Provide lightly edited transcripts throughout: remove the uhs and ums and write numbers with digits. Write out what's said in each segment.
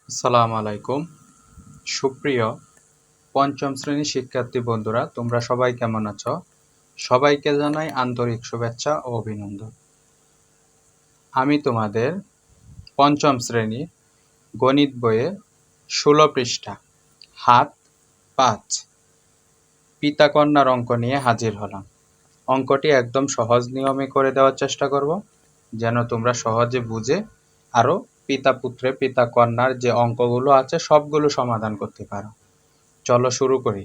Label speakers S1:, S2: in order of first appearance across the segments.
S1: আসসালামু আলাইকুম। সুপ্রিয় পঞ্চম শ্রেণীর শিক্ষার্থী বন্ধুরা, তোমরা সবাই কেমন আছো? সবাইকে জানাই আন্তরিক শুভেচ্ছা ও অভিনন্দন। আমি তোমাদের পঞ্চম শ্রেণীর গণিত বইয়ের 16 পৃষ্ঠা হাত 5 পিতা কন্যার অঙ্ক নিয়ে হাজির হলাম। অঙ্কটি একদম সহজ নিয়মে করে দেওয়ার চেষ্টা করব, যেন তোমরা সহজে বুঝে আরও পিতা পুত্রে পিতা কন্যার যে অঙ্কগুলো আছে সবগুলো সমাধান করতে পারো। চলো শুরু করি।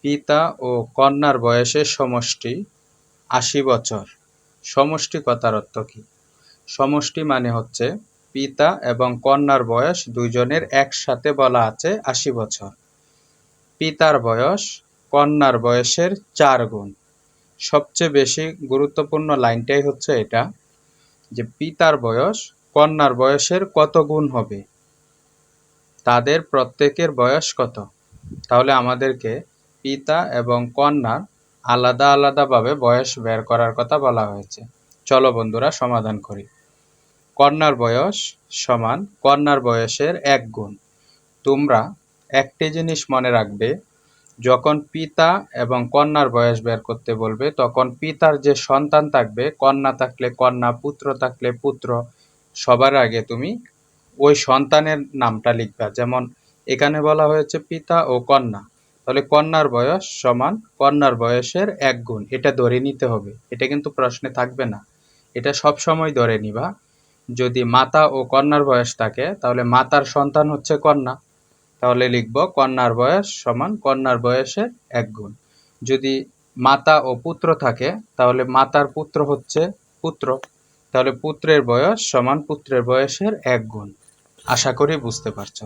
S1: পিতা ও কন্যার বয়সের সমষ্টি ৮০ বছর। সমষ্টি কথার অর্থ কি? সমষ্টি মানে হচ্ছে পিতা এবং কন্যার বয়স দুইজনের একসাথে বলা আছে ৮০ বছর। পিতার বয়স কন্যার বয়সের 4 গুণ। সবচেয়ে বেশি গুরুত্বপূর্ণ লাইনটাই হচ্ছে এটা, যে পিতার বয়স কন্যার বয়সের কত গুণ হবে, তাদের প্রত্যেকের বয়স কত। তাহলে আমাদেরকে পিতা এবং কন্যার আলাদা আলাদাভাবে বয়স বের করার কথা বলা হয়েছে। চলো বন্ধুরা সমাধান করি। কন্যার বয়স সমান কন্যার বয়সের 1 গুণ। তোমরা একটি জিনিস মনে রাখবে, যখন পিতা এবং কন্যার বয়স বের করতে বলবে তখন পিতার যে সন্তান থাকবে, কন্যা থাকলে কন্যা, পুত্র থাকলে পুত্র, সবার আগে তুমি ওই সন্তানের নামটা লিখবা। যেমন এখানে বলা হয়েছে পিতা ও কন্যা, তাহলে কন্যার বয়স সমান কন্যার বয়সের 1 গুণ। এটা ধরে নিতে হবে, এটা কিন্তু প্রশ্নে থাকবে না, এটা সব সময় ধরে নিবা। যদি মাতা ও কন্যার বয়স থাকে তাহলে মাতার সন্তান হচ্ছে কন্যা, তাহলে লিখব কন্যার বয়স সমান কন্যার বয়সের 1 গুণ। যদি মাতা ও পুত্র থাকে তাহলে মাতার পুত্র হচ্ছে পুত্র, তাহলে পুত্রের বয়স সমান পুত্রের বয়সের 1 গুণ। আশা করি বুঝতে পারছো।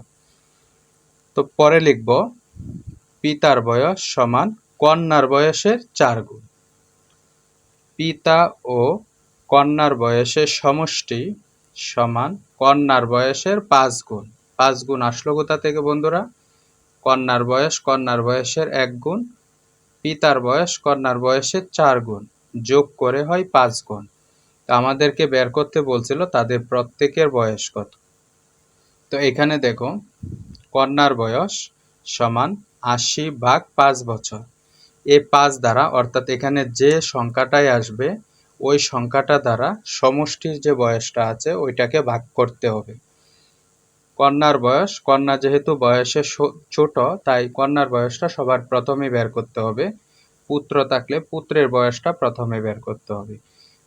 S1: তো পরে লিখব পিতার বয়স সমান কন্যার বয়সের 4 গুণ। পিতা ও কন্যার বয়সের সমষ্টি সমান কন্যার বয়সের 5 গুণ। 5 গুণ আসলো কোথা থেকে বন্ধুরা? কন্যার বয়সের 1 গুণ, পিতার বয়স কন্যার বয়সের 4 গুণ, যোগ করে হয় 5 গুণ। তো আমাদেরকে বের করতে বলছিল তাদের প্রত্যেকের বয়স কত। তো এখানে দেখো, কন্যার বয়স সমান 80/5 বছর। এই 5 দ্বারা, অর্থাৎ এখানে যে সংখ্যাটাই আসবে ওই সংখ্যাটা দ্বারা সমষ্টির যে বয়সটা আছে ওইটাকে ভাগ করতে হবে। কন্যার বয়স, কন্যা যেহেতু বয়সে ছোট তাই কন্যার বয়সটা সবার প্রথমে বের করতে হবে। পুত্র থাকলে পুত্রের বয়সটা প্রথমে বের করতে হবে।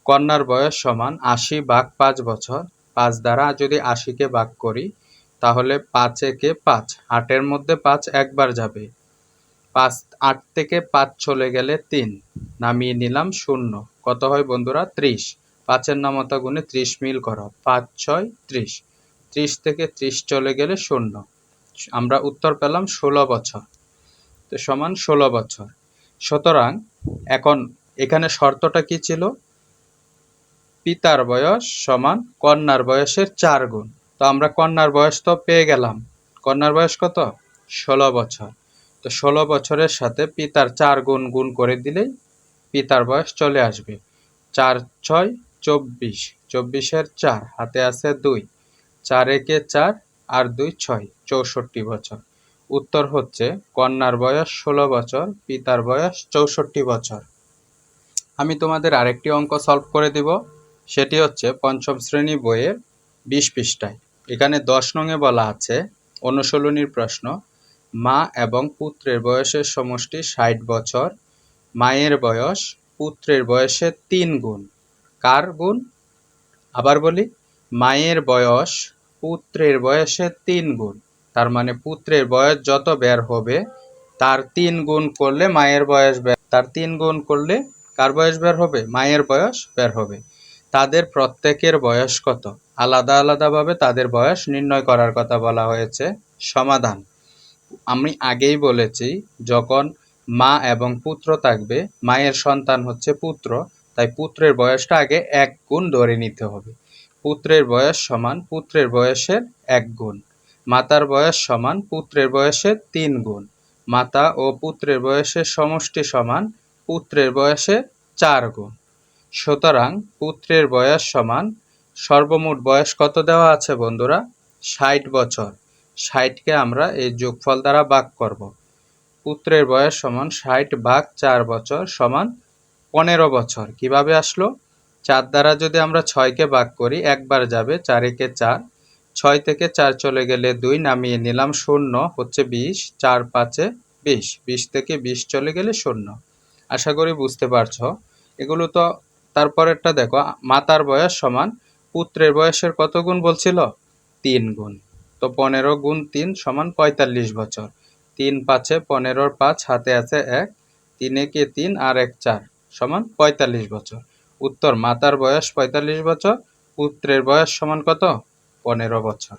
S1: কন্যার বয়স সমান 80/5 বছর। 5 দ্বারা যদি 80কে ভাগ করি তাহলে 5 একে 5, 8-এর মধ্যে 5 একবার যাবে। 8 থেকে 5 চলে গেলে 3, নামিয়ে নিলাম 0। কত হয় বন্ধুরা? 30। 5-এর নামতা গুণে 30 মিল করো, 5 6 30। 30 থেকে 30 চলে গেলে 0। আমরা উত্তর পেলাম 16 বছর। তো সমান 16 বছর। সুতরাং এখন এখানে শর্তটা কি ছিল? পিতার বয়স সমান কন্যার বয়সের 4 গুণ। তো আমরা কন্যার বয়স তো পেয়ে গেলাম। কন্যার বয়স কত? 16 বছর। তো 16 বছরের সাথে পিতার 4 গুণ গুণ করে দিলেই পিতার বয়স চলে আসবে। 4 6 24, 24-এর 4, হাতে আছে 2, 4 একে 4 আর 2 6, 64 বছর। উত্তর হচ্ছে কন্যার বয়স 16 বছর, পিতার বয়স 64 বছর। আমি তোমাদের আরেকটি অঙ্ক সলভ করে দিব, সেটি হচ্ছে পঞ্চম শ্রেণী বইয়ের 20 পৃষ্ঠায়। এখানে 10 নংয়ে বলা আছে, অনুশীলনীর প্রশ্ন, মা এবং পুত্রের বয়সের সমষ্টি 60 বছর। মায়ের বয়স পুত্রের বয়সের 3 গুণ। কার গুণ? আবার বলি, মায়ের বয়স পুত্রের বয়সের 3 গুণ। তার মানে পুত্রের বয়স যত বের হবে তার 3 গুণ করলে মায়ের বয়স তার 3 গুণ করলে কার বয়স বের হবে? মায়ের বয়স বের হবে। তাদের প্রত্যেকের বয়স কত? আলাদা আলাদাভাবে তাদের বয়স নির্ণয় করার কথা বলা হয়েছে। সমাধান, আমি আগেই বলেছি, যখন মা এবং পুত্র থাকবে, মায়ের সন্তান হচ্ছে পুত্র, তাই পুত্রের বয়সটা আগে 1 গুণ ধরে নিতে হবে। পুত্রের বয়স সমান পুত্রের বয়সের 1 গুণ। মাতার বয়স সমান পুত্রের বয়সের 3 গুণ। মাতা ও পুত্রের বয়সের সমষ্টি সমান পুত্রের বয়সের 4 গুণ। সুতরাং পুত্রের বয়স সমান, সর্বমোট বয়স কত দেওয়া আছে বন্ধুরা? 60 বছর। 60কে আমরা এই যোগফল দ্বারা ভাগ করব। পুত্রের বয়স সমান 60 ভাগ 4 বছর সমান 15 বছর। কিভাবে আসলো? 4 দ্বারা যদি আমরা 6কে ভাগ করি, একবার যাবে, 4 একে 4। 6 থেকে 4 চলে গেলে 2, নামিয়ে নিলাম 0 হচ্ছে 20, 4 5-এ 20, 20 থেকে 20 চলে গেলে 0। আশা করি বুঝতে পারছো। এগুলো তো তারপরেরটা দেখো, মাতার বয়স সমান পুত্রের বয়সের কত গুণ বলছিল? 3 গুণ। তো 15 গুণ 3 সমান 45 বছর। 3 5-এ 15-র 5, হাতে আছে 1, 3 একে 3 আর 1 4 সমান 45 বছর। উত্তর, মাতার বয়স 45 বছর, পুত্রের বয়স সমান কত? 15 বছর।